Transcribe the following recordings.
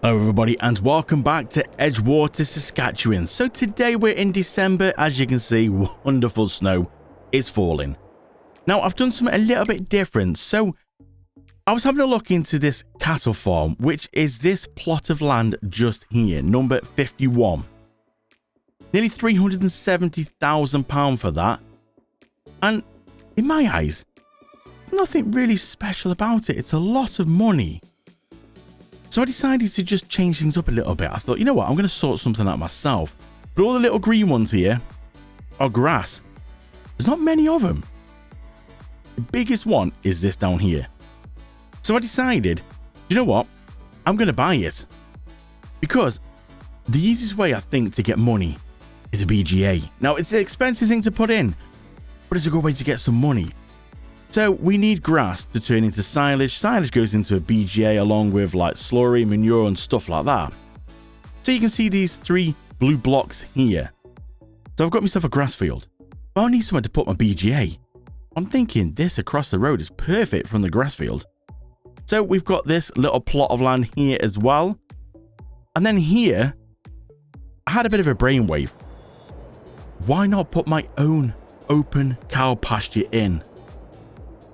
Hello everybody and welcome back to Edgewater, Saskatchewan. So today we're in December. As you can see, wonderful snow is falling. Now I've done something a little bit different. So I was having a look into this cattle farm, which is this plot of land just here, number 51. Nearly £370,000 for that. And in my eyes, there's nothing really special about it. It's a lot of money. So I decided to just change things up a little bit. I thought, you know what, I'm going to sort something out myself. But all the little green ones here are grass. There's not many of them. The biggest one is this down here. So I decided, you know what, I'm going to buy it. Because the easiest way, I think, to get money is a BGA. Now, it's an expensive thing to put in, but it's a good way to get some money. So we need grass to turn into silage. Silage goes into a BGA along with like slurry, manure and stuff like that. So you can see these three blue blocks here. So I've got myself a grass field. But I need somewhere to put my BGA. I'm thinking this across the road is perfect from the grass field. So we've got this little plot of land here as well. And then here, I had a bit of a brainwave. Why not put my own open cow pasture in?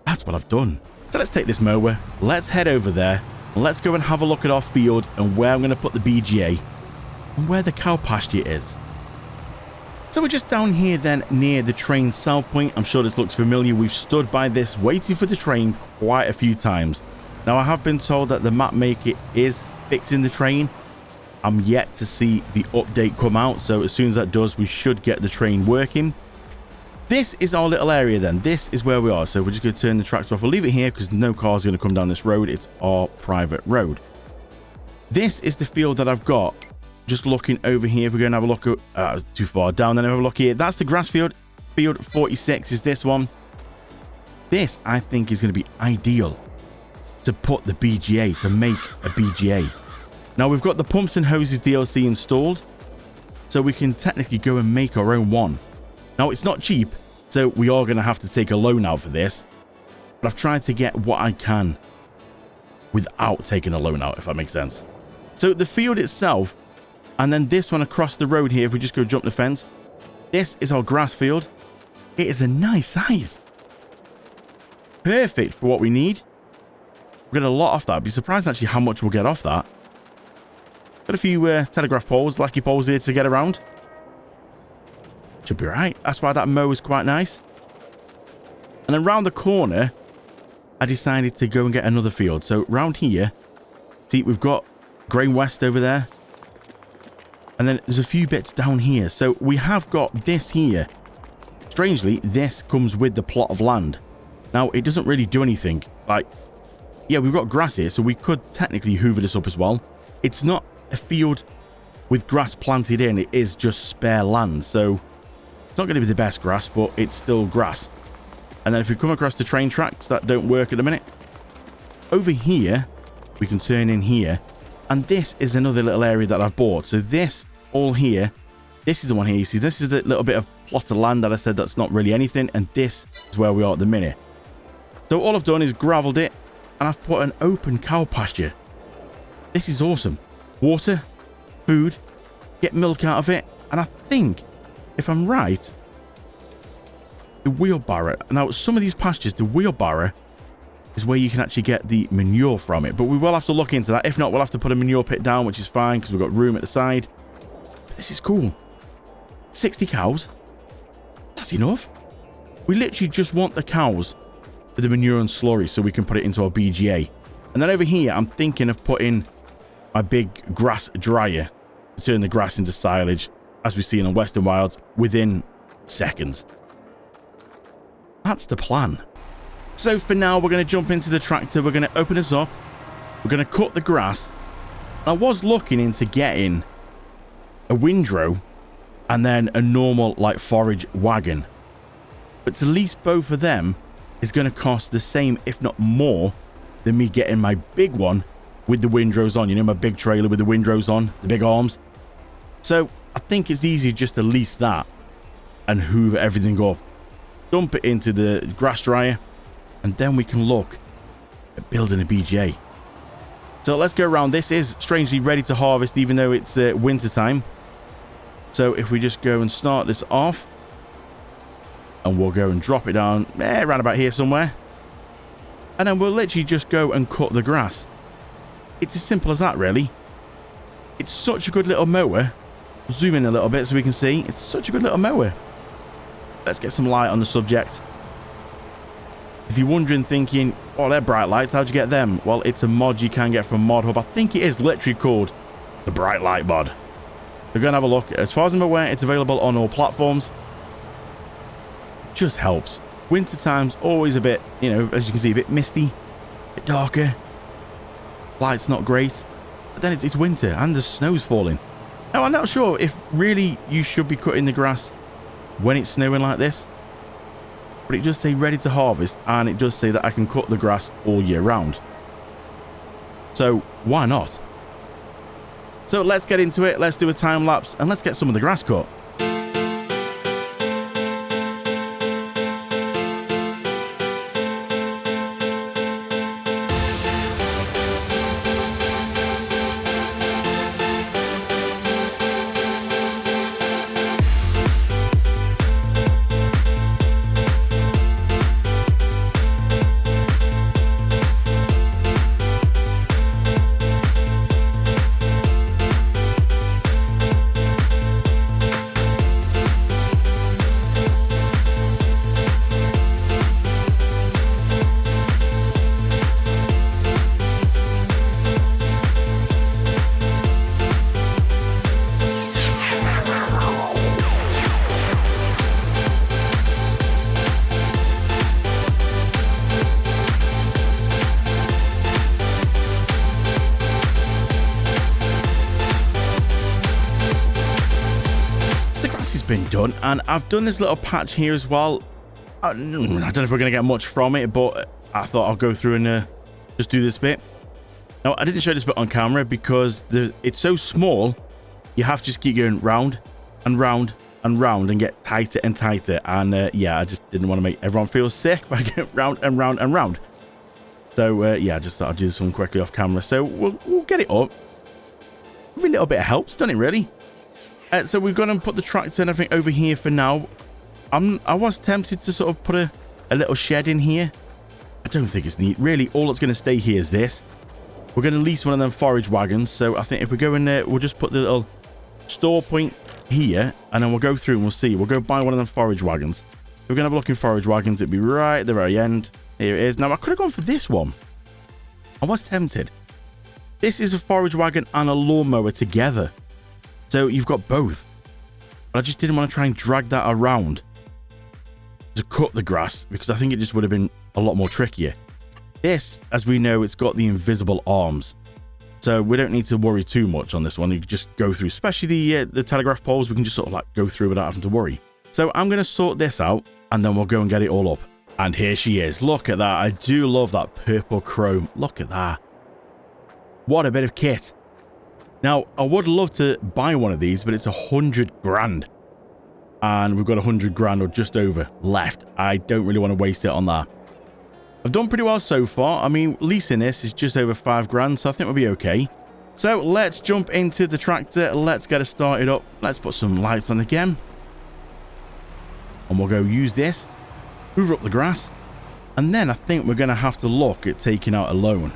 That's what I've done. So let's take this mower, let's head over there, and let's go and have a look at our field and where I'm going to put the BGA and where the cow pasture is. So we're just down here then near the train sell point. I'm sure this looks familiar. We've stood by this waiting for the train quite a few times. Now I have been told that the map maker is fixing the train. I'm yet to see the update come out, so as soon as that does, we should get the train working. This is our little area then. This is where we are. So we're just going to turn the tractor off. We'll leave it here because no car's going to come down this road. It's our private road. This is the field that I've got. Just looking over here. We're going to have a look at... too far down. Then have a look here. That's the grass field. Field 46 is this one. This, I think, is going to be ideal to put the BGA, to make a BGA. Now, we've got the pumps and hoses DLC installed. So we can technically go and make our own one. Now, it's not cheap, so we are going to have to take a loan out for this. But I've tried to get what I can without taking a loan out, if that makes sense. So the field itself, and then this one across the road here, if we just go jump the fence, this is our grass field. It is a nice size. Perfect for what we need. We'll get a lot off that. I'd be surprised actually how much we'll get off that. Got a few telegraph poles, lucky poles here to get around. Should be right. That's why that mow is quite nice. And then round the corner, I decided to go and get another field. So round here, see, we've got Grain West over there. And then there's a few bits down here. So we have got this here. Strangely, this comes with the plot of land. Now, it doesn't really do anything. Like, yeah, we've got grass here, so we could technically hoover this up as well. It's not a field with grass planted in. It is just spare land. So it's not going to be the best grass, but it's still grass. And then if we come across the train tracks that don't work at the minute, over here, we can turn in here. And this is another little area that I've bought. So this all here, this is the one here. You see, this is the little bit of plot of land that I said that's not really anything. And this is where we are at the minute. So all I've done is graveled it and I've put an open cow pasture. This is awesome. Water, food, get milk out of it. And I think, if I'm right, the wheelbarrow. Now, some of these pastures, the wheelbarrow is where you can actually get the manure from it. But we will have to look into that. If not, we'll have to put a manure pit down, which is fine because we've got room at the side. But this is cool. 60 cows. That's enough. We literally just want the cows for the manure and slurry so we can put it into our BGA. And then over here, I'm thinking of putting my big grass dryer to turn the grass into silage, as we see in the Western Wilds, within seconds. That's the plan. So for now, we're going to jump into the tractor. We're going to open this up. We're going to cut the grass. I was looking into getting a windrow and then a normal like forage wagon. But to lease both of them is going to cost the same, if not more, than me getting my big one with the windrows on. You know, my big trailer with the windrows on, the big arms. So I think it's easier just to lease that and hoover everything up, dump it into the grass dryer, and then we can look at building a BGA. So let's go around. This is strangely ready to harvest, even though it's winter time. So if we just go and start this off, and we'll go and drop it down around about here somewhere. And then we'll literally just go and cut the grass. It's as simple as that, really. It's such a good little mower. We'll zoom in a little bit so we can see. It's such a good little mower. Let's get some light on the subject. If you're wondering, thinking, oh, they're bright lights, how'd you get them? Well, it's a mod you can get from Mod Hub. I think it is literally called the Bright Light mod. We're going to have a look. As far as I'm aware, it's available on all platforms. It just helps. Winter time's always a bit, you know, as you can see, a bit misty, a bit darker. Light's not great. But then it's winter and the snow's falling. Now, I'm not sure if really you should be cutting the grass when it's snowing like this. But it does say ready to harvest, and it does say that I can cut the grass all year round. So why not? So let's get into it. Let's do a time lapse and let's get some of the grass cut. Been done, and I've done this little patch here as well. I don't know if we're gonna get much from it, but I thought I'll go through and just do this bit. Now, I didn't show this bit on camera because it's so small. You have to just keep going round and round and round and get tighter and tighter, and yeah, I just didn't want to make everyone feel sick by going round and round and round. So yeah, I just thought I'd do this one quickly off camera. So we'll get it up. Every little bit helps, doesn't it, really? So we've gone and put the tractor and everything over here for now. I was tempted to sort of put a little shed in here. I don't think it's neat. Really, all that's going to stay here is this. We're going to lease one of them forage wagons. So I think if we go in there, we'll just put the little store point here. And then we'll go through and we'll see. We'll go buy one of them forage wagons. So we're going to have a look in forage wagons. It'd be right at the very end. Here it is. Now, I could have gone for this one. I was tempted. This is a forage wagon and a lawnmower together. So you've got both. But I just didn't want to try and drag that around to cut the grass, because I think it just would have been a lot more trickier. This, as we know, it's got the invisible arms. So we don't need to worry too much on this one. You can just go through, especially the telegraph poles. We can just sort of like go through without having to worry. So I'm going to sort this out and then we'll go and get it all up. And here she is. Look at that. I do love that purple chrome. Look at that. What a bit of kit. Now, I would love to buy one of these, but it's 100 grand. And we've got 100 grand or just over left. I don't really want to waste it on that. I've done pretty well so far. I mean, leasing this is just over 5 grand, so I think we'll be okay. So let's jump into the tractor. Let's get it started up. Let's put some lights on again. And we'll go use this. Hoover up the grass. And then I think we're going to have to look at taking out a loan,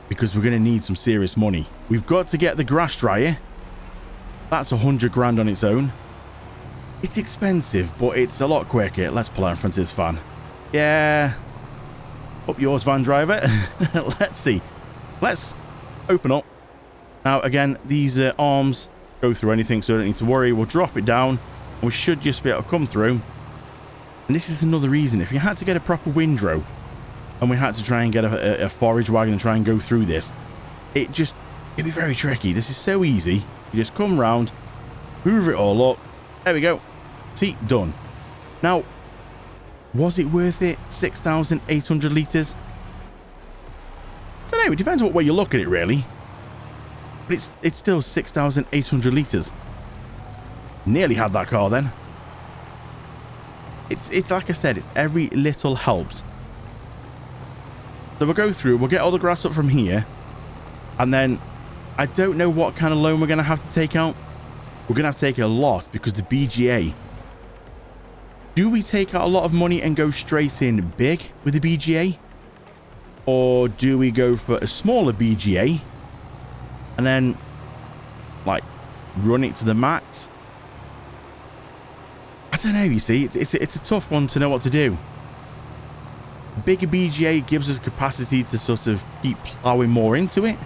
because we're going to need some serious money. We've got to get the grass dryer. That's 100 grand on its own. It's expensive, but it's a lot quicker. Let's pull out in front of this van. Yeah. Up yours, van driver. Let's see. Let's open up. Now, again, these arms go through anything, so I don't need to worry. We'll drop it down, and we should just be able to come through. And this is another reason. If you had to get a proper windrow, and we had to try and get a forage wagon and try and go through this, it'd be very tricky. This is so easy. You just come round, hoover it all up. There we go. See, done. Now, was it worth it? 6,800 litres? I don't know. It depends what way you look at it, really. But it's still 6,800 litres. Nearly had that car then. It's like I said, it's every little helps. So we'll go through, we'll get all the grass up from here. And then I don't know what kind of loan we're going to have to take out. We're going to have to take a lot because the BGA. Do we take out a lot of money and go straight in big with the BGA? Or do we go for a smaller BGA and then like run it to the max? I don't know, you see. It's a tough one to know what to do. Bigger BGA gives us capacity to sort of keep plowing more into it.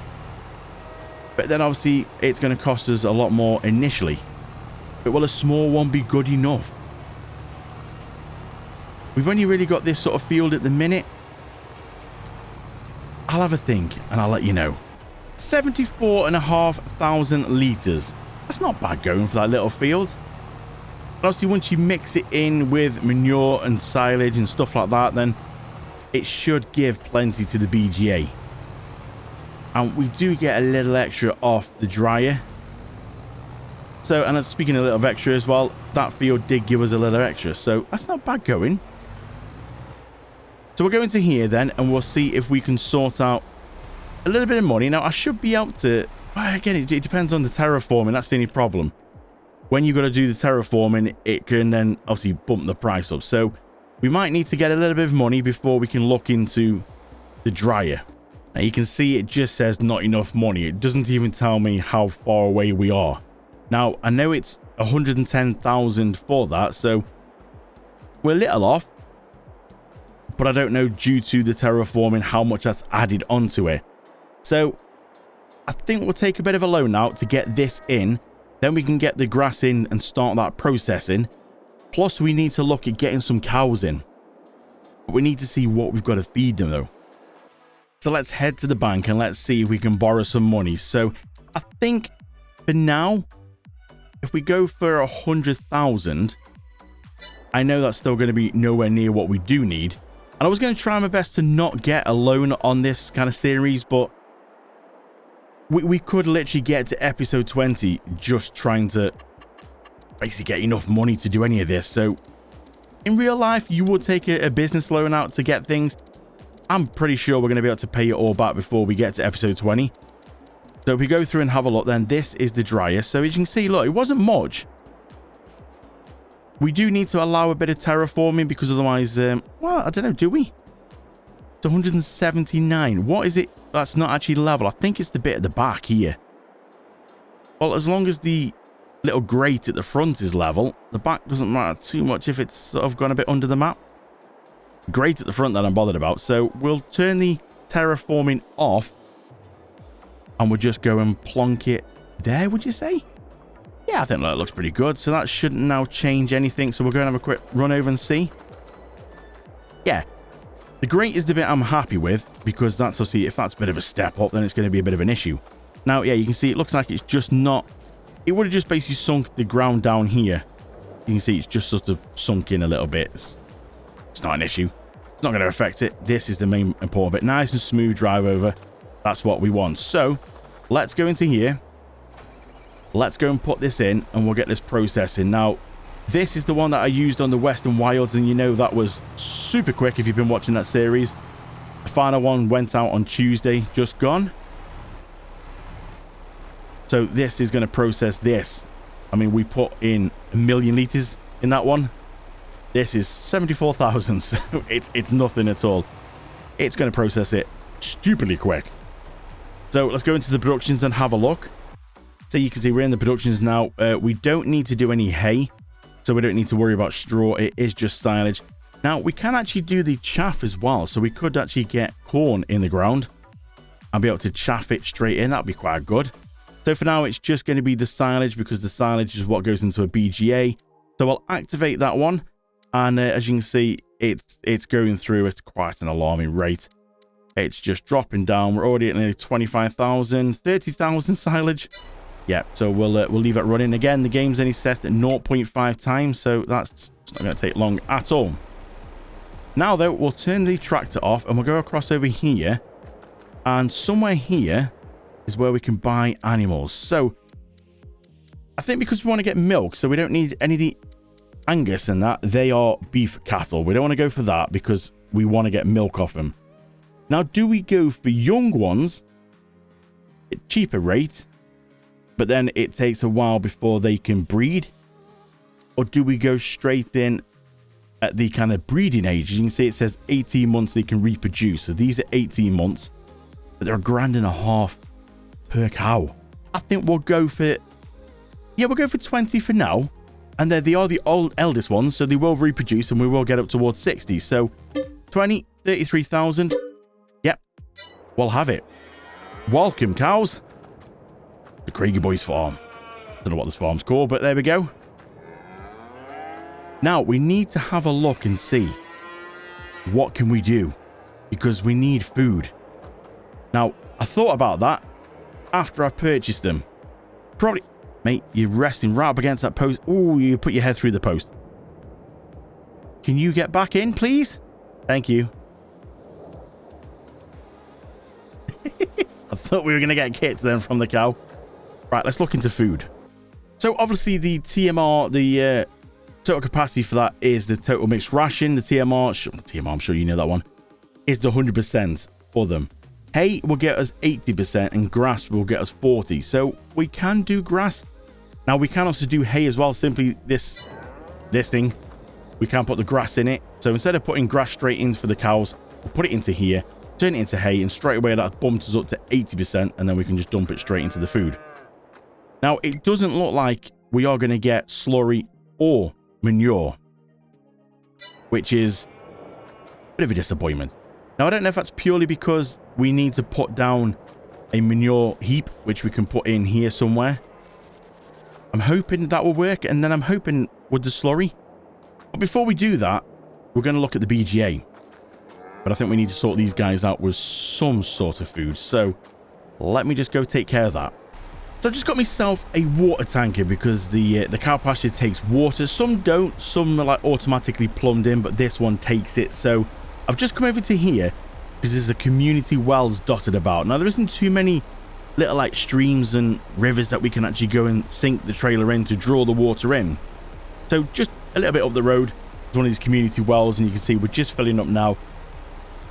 But then obviously it's going to cost us a lot more initially. But will a small one be good enough? We've only really got this sort of field at the minute. I'll have a think and I'll let you know. 74,500 litres. That's not bad going for that little field. But obviously once you mix it in with manure and silage and stuff like that, then it should give plenty to the BGA. And we do get a little extra off the dryer. So, and speaking a little of extra as well, that field did give us a little extra. So that's not bad going. So we'll go into here then, and we'll see if we can sort out a little bit of money. Now, I should be able to... Well, again, it depends on the terraforming. That's the only problem. When you've got to do the terraforming, it can then obviously bump the price up. So we might need to get a little bit of money before we can look into the dryer. Now, you can see it just says not enough money. It doesn't even tell me how far away we are. Now, I know it's 110,000 for that, so we're a little off. But I don't know, due to the terraforming, how much that's added onto it. So I think we'll take a bit of a loan out to get this in. Then we can get the grass in and start that processing. Plus we need to look at getting some cows in. But we need to see what we've got to feed them though. So let's head to the bank and let's see if we can borrow some money. So I think for now, if we go for 100,000, I know that's still going to be nowhere near what we do need. And I was going to try my best to not get a loan on this kind of series, but we could literally get to episode 20 just trying to basically get enough money to do any of this. So in real life, you would take a business loan out to get things. I'm pretty sure we're going to be able to pay it all back before we get to episode 20. So if we go through and have a look, then this is the dryer. So as you can see, look, it wasn't much. We do need to allow a bit of terraforming because otherwise, well, I don't know, do we? It's 179. What is it? That's not actually level. I think it's the bit at the back here. Well, as long as the little grate at the front is level, the back doesn't matter too much if it's sort of gone a bit under the map. Grate at the front that I'm bothered about. So we'll turn the terraforming off and we'll just go and plonk it there, would you say? Yeah, I think that looks pretty good. So that shouldn't now change anything. So we're going to have a quick run over and see. Yeah. The grate is the bit I'm happy with because that's obviously, if that's a bit of a step up, then it's going to be a bit of an issue. Now, yeah, you can see it looks like it's just not... It would have just basically sunk the ground down here. You can see it's just sort of sunk in a little bit. It's not an issue. It's not going to affect it. This is the main important bit. Nice and smooth drive over. That's what we want. So let's go into here. Let's go and put this in and we'll get this processing. Now, this is the one that I used on the Western Wilds, and you know that was super quick if you've been watching that series. The final one went out on Tuesday, just gone. So this is going to process this. I mean, we put in 1 million litres in that one. This is 74,000, so it's nothing at all. It's going to process it stupidly quick. So let's go into the productions and have a look. So you can see we're in the productions now. We don't need to do any hay, so we don't need to worry about straw. It is just silage. Now, we can actually do the chaff as well, so we could actually get corn in the ground and be able to chaff it straight in. That'd be quite good. So for now, it's just going to be the silage because the silage is what goes into a BGA. So I'll activate that one. And as you can see, it's going through at quite an alarming rate. It's just dropping down. We're already at nearly 25,000, 30,000 silage. Yeah, so we'll leave it running. Again, the game's only set at 0.5 times, so that's not going to take long at all. Now, though, we'll turn the tractor off and we'll go across over here. And somewhere here is where we can buy animals. So I think because we want to get milk, so we don't need any of the Angus and that. They are beef cattle. We don't want to go for that because we want to get milk off them. Now, do we go for young ones cheaper rate, but then it takes a while before they can breed? Or do we go straight in at the kind of breeding age? You can see it says 18 months they can reproduce. So these are 18 months, but they're $1.50 per cow. I think we'll go for, yeah, we'll go for 20 for now. And they are the eldest ones, so they will reproduce and we will get up towards 60. So 20, 33,000. Yep, we'll have it. Welcome, cows. The Krieger Boys farm. Don't know what this farm's called, but there we go. Now, we need to have a look and see what can we do, because we need food. Now, I thought about that after I purchased them. Probably... Mate, you're resting right up against that post. Oh, you put your head through the post. Can you get back in, please? Thank you. I thought we were going to get kicked then from the cow. Right, let's look into food. So, obviously, the TMR, the total capacity for that is the total mixed ration. The TMR, I'm sure you know that one, is the 100% for them. Hay will get us 80% and grass will get us 40%. So, we can do grass. Now, we can also do hay as well. Simply this thing. We can put the grass in it. So, instead of putting grass straight in for the cows, we'll put it into here, turn it into hay, and straight away that bumps us up to 80%, and then we can just dump it straight into the food. Now, it doesn't look like we are going to get slurry or manure, which is a bit of a disappointment. Now, I don't know if that's purely because we need to put down a manure heap, which we can put in here somewhere. I'm hoping that will work, and then I'm hoping with the slurry. But before we do that, we're going to look at the BGA. But I think we need to sort these guys out with some sort of food. So let me just go take care of that. So I just got myself a water tanker because the cow pasture takes water. Some don't. Some are like automatically plumbed in, but this one takes it. So I've just come over to here because there's a community wells dotted about. Now, there isn't too many little like streams and rivers that we can actually go and sink the trailer in to draw the water in. So just a little bit up the road, there's one of these community wells, and you can see we're just filling up now.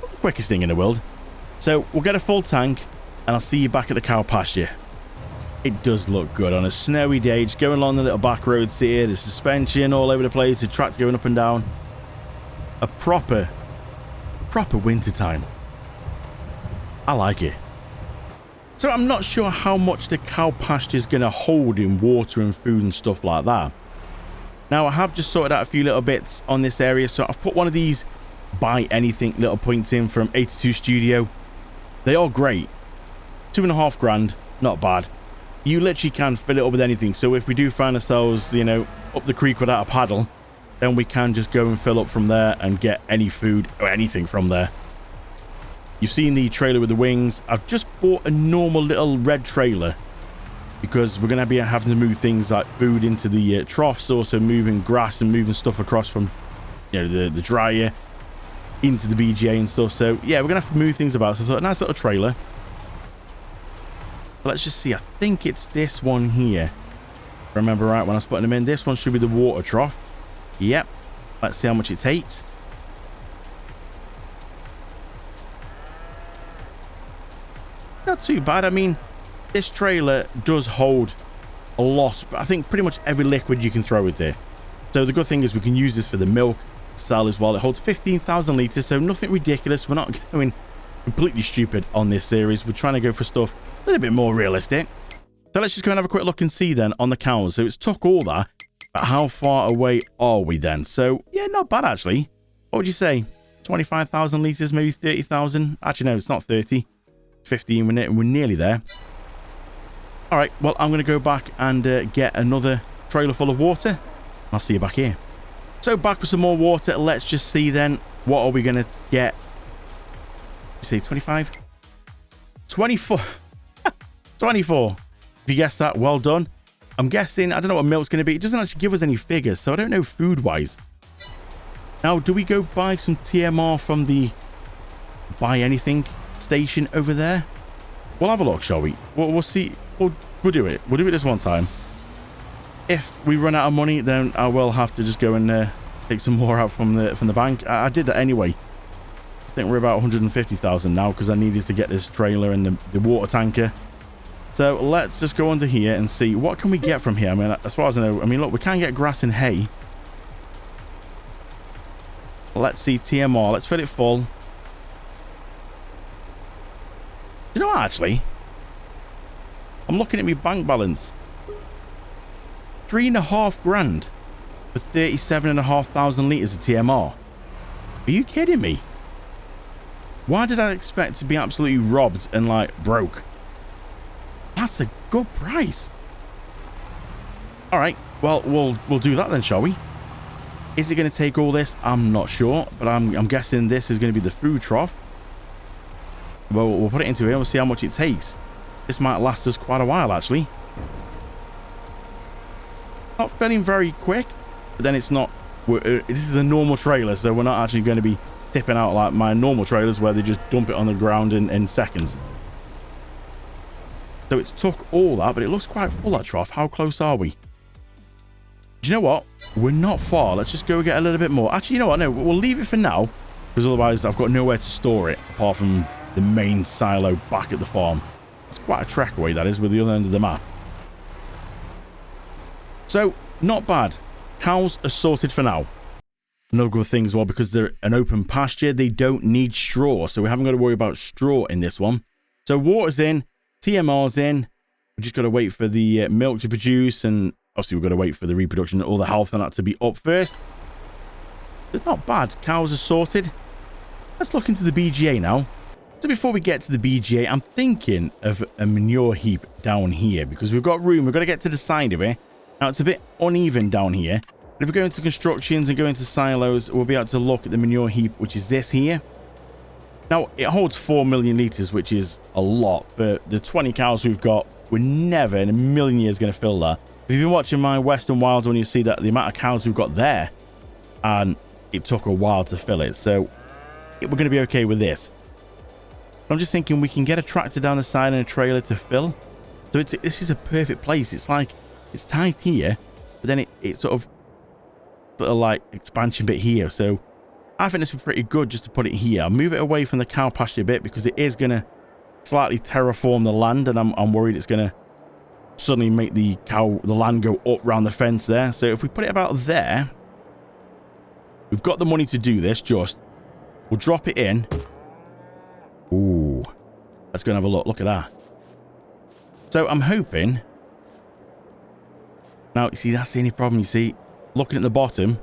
Not the quickest thing in the world. So we'll get a full tank, and I'll see you back at the cow pasture. It does look good on a snowy day, just going along the little back roads here, the suspension all over the place, the tracks going up and down. A proper winter time. I like it. So I'm not sure how much the cow pasture is going to hold in water and food and stuff like that. Now, I have just sorted out a few little bits on this area. So I've put one of these buy anything little points in from 82 Studio. They are great. 2.5 grand, not bad. You literally can fill it up with anything. So if we do find ourselves, you know, up the creek without a paddle, then we can just go and fill up from there and get any food or anything from there. You've seen the trailer with the wings. I've just bought a normal little red trailer because we're going to be having to move things like food into the troughs, also moving grass and moving stuff across from, you know, the dryer into the BGA and stuff. So yeah, we're going to have to move things about. So I thought a nice little trailer. But let's just see. I think it's this one here. If I remember right when I was putting them in. This one should be the water trough. Yep. Let's see how much it takes. Not too bad. I mean, this trailer does hold a lot, but I think pretty much every liquid you can throw it there. So the good thing is we can use this for the milk cell as well. It holds 15,000 litres, so nothing ridiculous. We're not going completely stupid on this series. We're trying to go for stuff a little bit more realistic. So let's just go and have a quick look and see then on the cows. So it's took all that, but how far away are we then? So yeah, not bad actually. What would you say? 25,000 litres, maybe 30,000? Actually, no, it's not 30. 15 minutes, we're nearly there. All right, well, I'm going to go back and get another trailer full of water. I'll see you back here. So back with some more water. Let's just see then, what are we going to get? You say 25? 24. 24. If you guessed that, well done. I'm guessing, I don't know what milk's going to be. It doesn't actually give us any figures, so I don't know food-wise. Now, do we go buy some TMR from the buy anything station over there? We'll have a look, shall we? We'll see. We'll do it. We'll do it this one time. If we run out of money, then I will have to just go and take some more out from the bank. I did that anyway. I think we're about 150,000 now because I needed to get this trailer and the water tanker. So let's just go under here and see what can we get from here. I mean, as far as I know, I mean, look, we can get grass and hay. Let's see TMR. Let's fill it full. You know what, actually? I'm looking at my bank balance. 3.5 grand for 37,500 litres of TMR. Are you kidding me? Why did I expect to be absolutely robbed and, like, broke? That's a good price. All right, well, we'll do that then, shall we? Is it going to take all this? I'm not sure, but I'm guessing this is going to be the food trough. Well, we'll put it into here. We'll see how much it takes. This might last us quite a while, actually. Not filling very quick, but then it's not. This is a normal trailer, so we're not actually going to be tipping out like my normal trailers where they just dump it on the ground in seconds. So it's took all that, but it looks quite full, that trough. How close are we? Do you know what? We're not far. Let's just go get a little bit more. Actually, you know what? No, we'll leave it for now, because otherwise I've got nowhere to store it apart from the main silo back at the farm. It's quite a trek away, that is, with the other end of the map. So, not bad. Cows are sorted for now. Another good thing as well, because they're an open pasture, they don't need straw, so we haven't got to worry about straw in this one. So water's in, TMR's in. We've just got to wait for the milk to produce, and obviously we've got to wait for the reproduction and all the health and that to be up first. But not bad. Cows are sorted. Let's look into the BGA now. So before we get to the BGA, I'm thinking of a manure heap down here, because we've got room. We've got to get to the side of it. Now, it's a bit uneven down here. But if we go into constructions and go into silos, we'll be able to look at the manure heap, which is this here. Now, it holds 4 million litres, which is a lot. But the 20 cows we've got, we're never in a million years going to fill that. If you've been watching my Western Wilds, when you see that the amount of cows we've got there, and it took a while to fill it. So we're going to be okay with this. I'm just thinking we can get a tractor down the side and a trailer to fill. So this is a perfect place. It's like, it's tight here, but then it sort of like expansion bit here. So I think this would be pretty good just to put it here. I'll move it away from the cow pasture bit, because it is going to slightly terraform the land, and I'm worried it's going to suddenly make the land go up round the fence there. So if we put it about there, we've got the money to do this. We'll drop it in. Ooh, let's go and have a look. Look at that. So I'm hoping. Now, you see, that's the only problem. You see, looking at the bottom,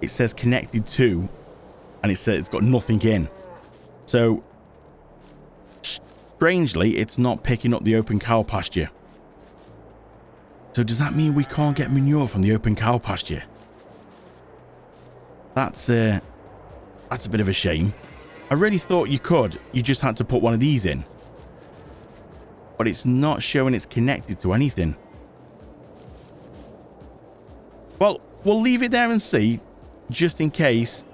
it says connected to, and it says it's got nothing in. So strangely, it's not picking up the open cow pasture. So does that mean we can't get manure from the open cow pasture? That's a bit of a shame. I really thought you could. You just had to put one of these in. But it's not showing it's connected to anything. Well, we'll leave it there and see, just in case.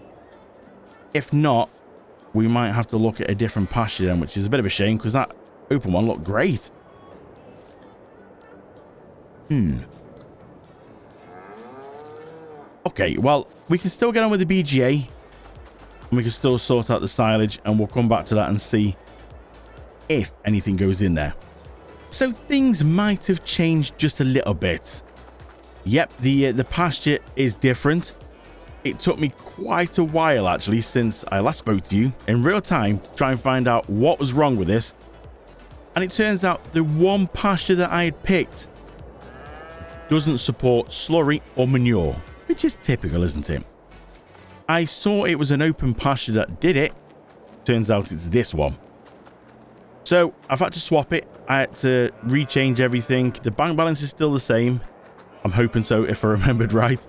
If not, we might have to look at a different pasture then, which is a bit of a shame, because that open one looked great. Okay, well, we can still get on with the BGA. And we can still sort out the silage, and we'll come back to that and see if anything goes in there. So things might have changed just a little bit. Yep, the pasture is different. It took me quite a while, actually, since I last spoke to you in real time to try and find out what was wrong with this. And it turns out the one pasture that I had picked doesn't support slurry or manure, which is typical, isn't it? I saw it was an open pasture that did it. Turns out it's this one. So I've had to swap it. I had to rechange everything. The bank balance is still the same. I'm hoping so, if I remembered right.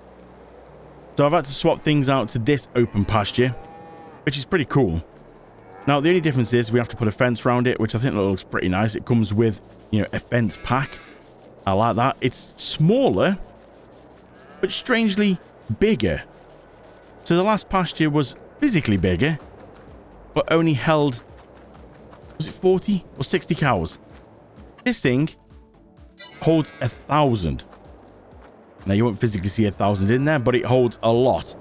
So I've had to swap things out to this open pasture, which is pretty cool. Now, the only difference is we have to put a fence around it, which I think looks pretty nice. It comes with, you know, a fence pack. I like that. It's smaller, but strangely bigger. So the last pasture was physically bigger, but only held, was it 40 or 60 cows? This thing holds 1,000. Now, you won't physically see 1,000 in there, but it holds a lot.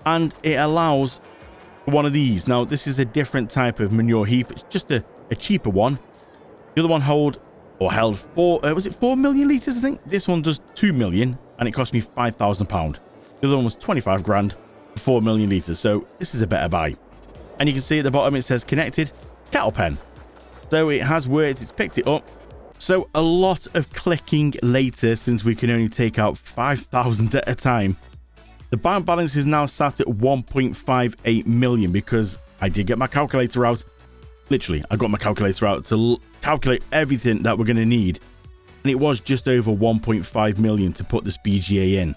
And it allows one of these. Now, this is a different type of manure heap. It's just a cheaper one. The other one hold or held was it 4 million litres, I think? This one does 2 million, and it cost me £5,000. The other one was 25 grand for 4 million litres, so this is a better buy. And you can see at the bottom it says connected cattle pen. So it has worked, it's picked it up. So a lot of clicking later, since we can only take out 5,000 at a time. The bank balance is now sat at 1.58 million because I did get my calculator out. Literally, I got my calculator out to calculate everything that we're going to need. And it was just over 1.5 million to put this BGA in.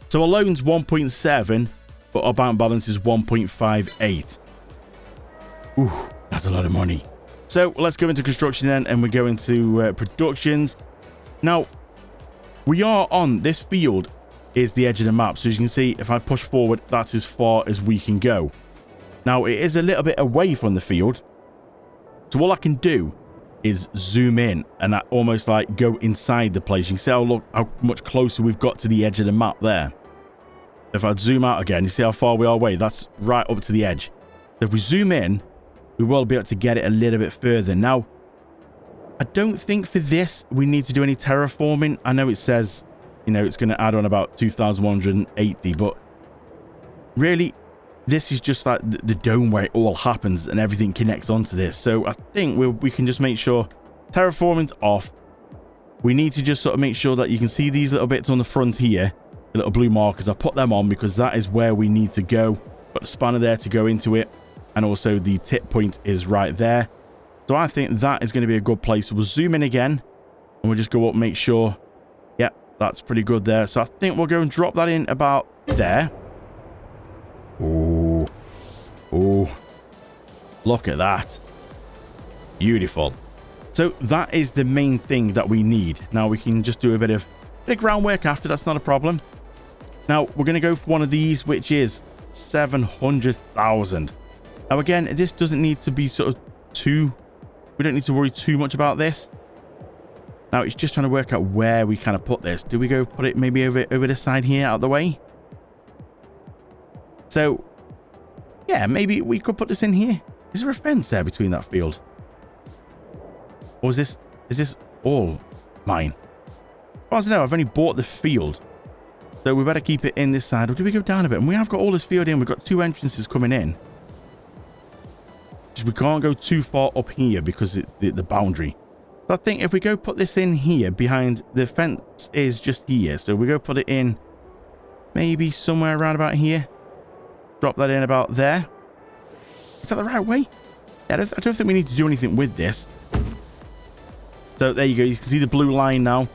So our loan's 1.7, but our bank balance is 1.58. Ooh, that's a lot of money. So let's go into construction then, and we go into productions. Now, we are on this field is the edge of the map. So as you can see, if I push forward, that's as far as we can go. Now, it is a little bit away from the field. So all I can do is zoom in and I almost like go inside the place. You can see how much closer we've got to the edge of the map there. If I zoom out again, you see how far we are away? That's right up to the edge. So if we zoom in, we will be able to get it a little bit further. Now, I don't think for this we need to do any terraforming. I know it says, you know, it's going to add on about 2,180, but really, this is just like the dome where it all happens and everything connects onto this. So I think we can just make sure terraforming's off. We need to just sort of make sure that you can see these little bits on the front here, the little blue markers. I put them on because that is where we need to go. Got the spanner there to go into it. And also the tip point is right there. So I think that is going to be a good place. We'll zoom in again and we'll just go up and make sure. Yep, that's pretty good there. So I think we'll go and drop that in about there. Ooh. Ooh. Look at that. Beautiful. So that is the main thing that we need. Now we can just do a bit of groundwork after. That's not a problem. Now we're going to go for one of these, which is 700,000. Now again, this doesn't need to be sort of we don't need to worry too much about this. Now it's just trying to work out where we kind of put this. Do we go put it maybe over the side here out of the way? So yeah, maybe we could put this in here. Is there a fence there between that field? Or is this all mine? Well, I don't know, I've only bought the field. So we better keep it in this side. Or do we go down a bit? And we have got all this field in. We've got 2 entrances coming in. We can't go too far up here because it's the boundary. So I think if we go put this in here behind the fence is just here. So we go put it in maybe somewhere around about here. Drop that in about there. Is that the right way? Yeah, I don't think we need to do anything with this. So there you go. You can see the blue line now.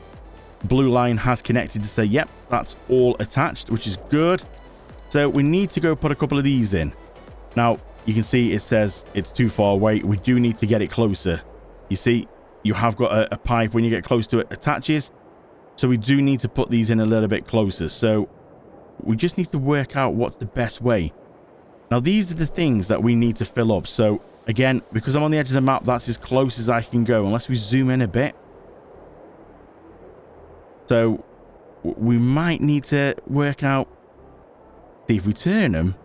The blue line has connected to say, yep, that's all attached, which is good. So we need to go put a couple of these in. Now, you can see it says it's too far away. We do need to get it closer. You see, you have got a pipe when you get close to it attaches. So we do need to put these in a little bit closer. So we just need to work out what's the best way. Now, these are the things that we need to fill up. So again, because I'm on the edge of the map, that's as close as I can go, unless we zoom in a bit. So we might need to work out, see if we turn them.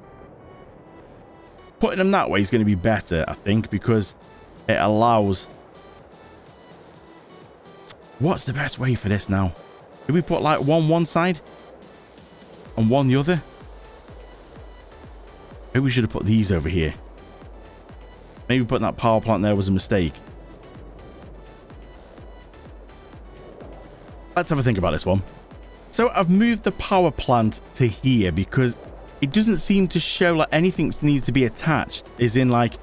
Putting them that way is going to be better, I think, because it allows... What's the best way for this now? Do we put like one side and one the other? Maybe we should have put these over here. Maybe putting that power plant there was a mistake. Let's have a think about this one. So I've moved the power plant to here because it doesn't seem to show like anything needs to be attached, as in like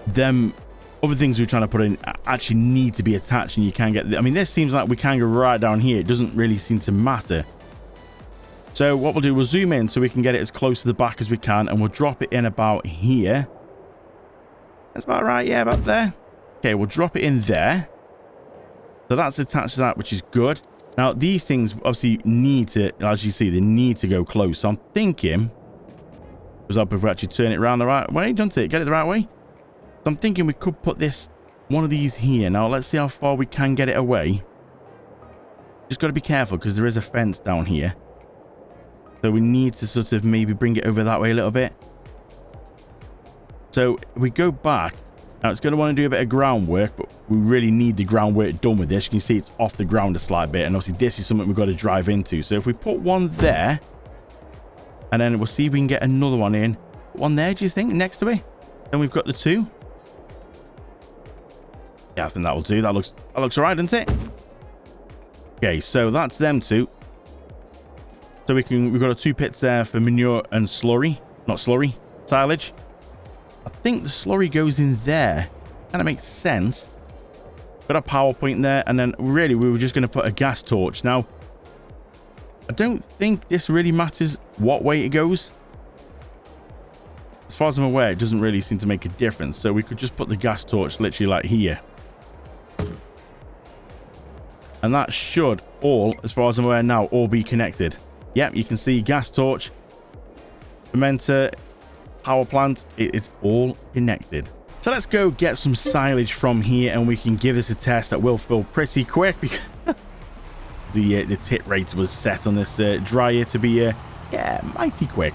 them other things we're trying to put in actually need to be attached, and you can get, I mean, this seems like we can go right down here. It doesn't really seem to matter. So what we'll do, we'll zoom in so we can get it as close to the back as we can, and we'll drop it in about here. That's about right, yeah, about there. Okay, we'll drop it in there. So that's attached to that, which is good. Now, these things obviously need to, as you see, they need to go close. So I'm thinking, if we actually turn it around the right way, don't it? Get it the right way? So I'm thinking we could put this, one of these here. Now, let's see how far we can get it away. Just got to be careful because there is a fence down here. So we need to sort of maybe bring it over that way a little bit. So we go back Now, it's going to want to do a bit of groundwork, but we really need the groundwork done with this. You can see it's off the ground a slight bit, and obviously this is something we've got to drive into. So if we put one there, and then we'll see if we can get another one in. One there, do you think, next to it? Then we've got the 2. Yeah, I think that will do. That looks all right, doesn't it? Okay, so that's them 2. So we've got 2 pits there for manure and slurry. Not slurry, silage. I think the slurry goes in there. Kind of makes sense. Got a power point there, and then really we were just going to put a gas torch. Now, I don't think this really matters what way it goes. As far as I'm aware, it doesn't really seem to make a difference. So we could just put the gas torch literally like here. And that should all, as far as I'm aware now, all be connected. Yep, you can see gas torch, fermenter, power plant. It is all connected. So let's go get some silage from here, and we can give this a test that will fill pretty quick because the tip rate was set on this dryer to be mighty quick.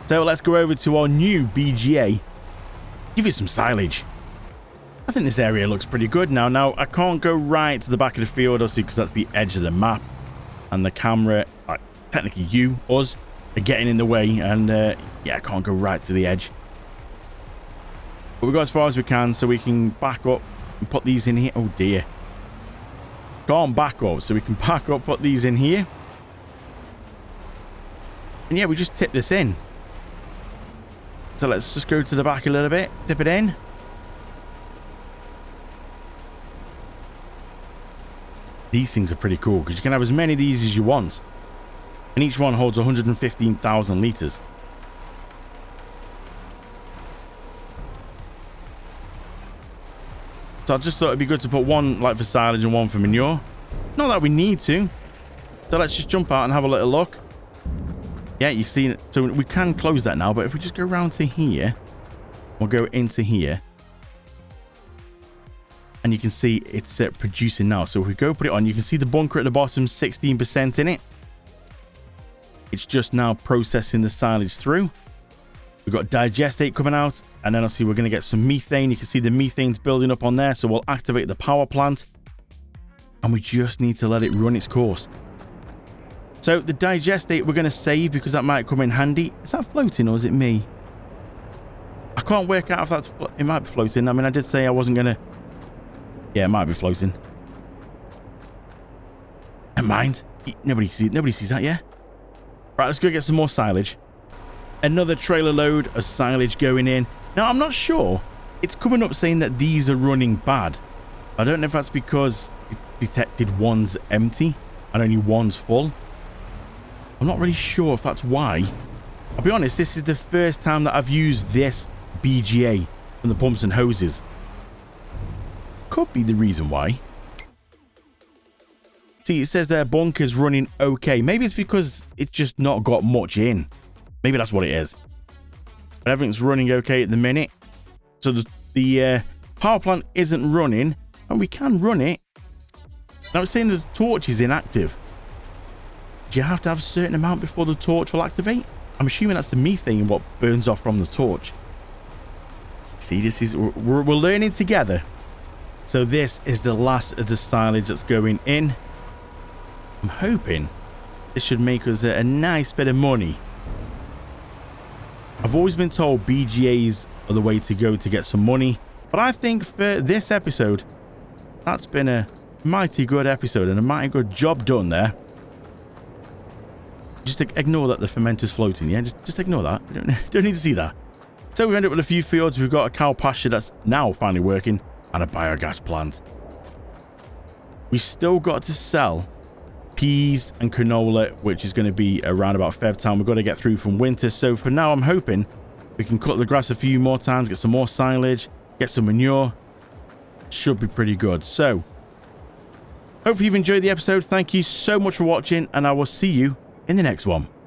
So let's go over to our new BGA. Give it some silage. I think this area looks pretty good now. Now, I can't go right to the back of the field, obviously, because that's the edge of the map. And the camera, technically us, are getting in the way. And, yeah, I can't go right to the edge. But we go as far as we can, so we can back up and put these in here. Oh, dear. Can't back up, so we can back up, put these in here. And, yeah, we just tip this in. So let's just go to the back a little bit, tip it in. These things are pretty cool because you can have as many of these as you want. And each one holds 115,000 litres. So I just thought it'd be good to put one like for silage and one for manure. Not that we need to. So let's just jump out and have a little look. Yeah, you've seen it. So we can close that now, but if we just go around to here, we'll go into here. And you can see it's producing now. So if we go put it on, you can see the bunker at the bottom, 16% in it. It's just now processing the silage through. We've got digestate coming out. And then obviously we're going to get some methane. You can see the methane's building up on there. So we'll activate the power plant. And we just need to let it run its course. So the digestate we're going to save because that might come in handy. Is that floating or is it me? I can't work out if that's... It might be floating. I mean, I did say I wasn't going to... Yeah, it might be floating. Never mind. Nobody sees that, yeah? Right, let's go get some more silage. Another trailer load of silage going in. Now, I'm not sure. It's coming up saying that these are running bad. I don't know if that's because it detected one's empty and only one's full. I'm not really sure if that's why. I'll be honest, this is the first time that I've used this BGA from the pumps and hoses. Could be the reason why. See, it says their bunker's running okay. Maybe it's because it's just not got much in. Maybe that's what it is. But everything's running okay at the minute. So the power plant isn't running, and we can run it. Now it's saying the torch is inactive. Do you have to have a certain amount before the torch will activate? I'm assuming that's the methane what burns off from the torch. See, this is we're learning together. So this is the last of the silage that's going in. I'm hoping this should make us a nice bit of money. I've always been told BGAs are the way to go to get some money. But I think for this episode, that's been a mighty good episode and a mighty good job done there. Just ignore that the fermenter's floating, yeah? Just ignore that. You don't need to see that. So we've ended up with a few fields. We've got a cow pasture that's now finally working and a biogas plant. We still got to sell peas and canola, which is going to be around about Feb time. We've got to get through from winter. So for now, I'm hoping we can cut the grass a few more times, get some more silage, get some manure. Should be pretty good. So hopefully you've enjoyed the episode. Thank you so much for watching, and I will see you in the next one.